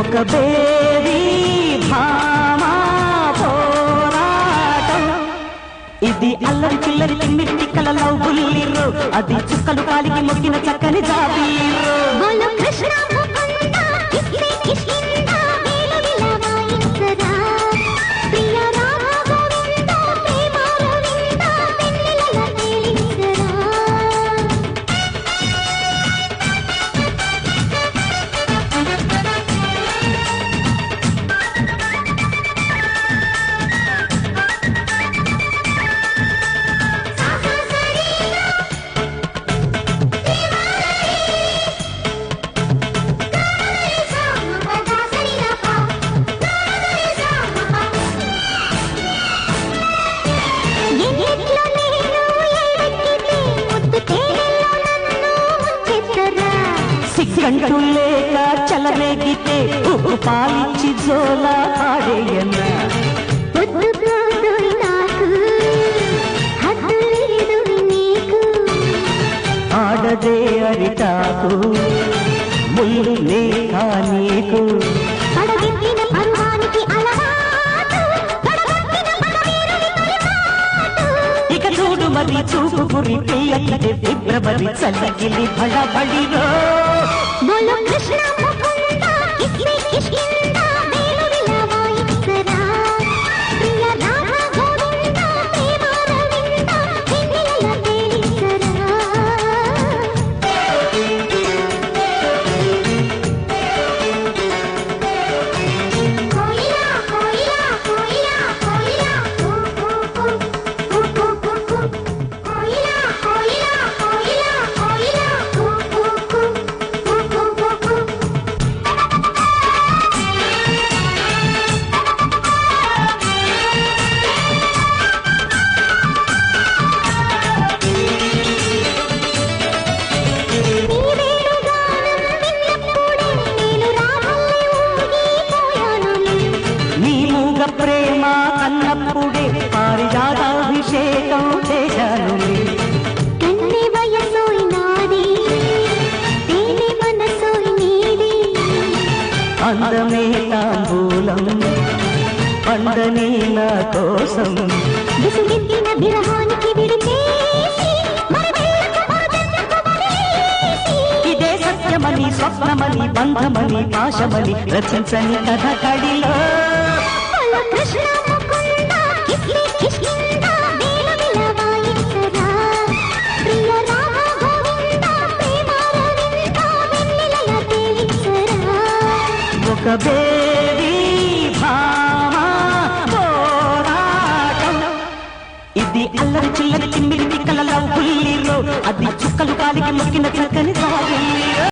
ఒక బేరీ భామా పోరాటం ఇది అల్లరి చిల్లరి చిమ్మిటి కలలో బుల్లిరు అది చుక్కలు కాలికి మొక్కిన చక్కని జాబీరు కృష్ణ సిగ్గంటూ లేక చలరేగితే పాలిచ్చి జోల ఆడేయన్న ఆడదే అరిటాకు ముళ్ళు లేక నీకు ఇక చూడు మరి చూపు గురి పిల్లకి ఫిబ్రవరి చల్లగిలి బడబడిరో కృష్ణ ప్రేమ అన్నప్పుడే పారిజాతాభిషేకం చేశాను కన్నె వయసోయినాది తేనె మనసోయినీది అందమే తాంబూలం పండని నా కోసం విసుగెత్తిన విరహానికి విడిచేసి ఇదే సత్యమని స్వప్నమని బంధమని పాశమని రచించని కథ కడిలో కృష్ణ ముకుంద కిష్కింద వేల విలవాయిసరా ప్రియ రామ గోవింద ప్రేమ రవింద వెన్నెలయ తేలిసరా ఒక బేరీ భామా పోరాటం ఇది అల్లరి చిల్లరి చిమ్మిటి కలలో బుల్లిరు అది చుక్కలు కాలికి మొక్కిన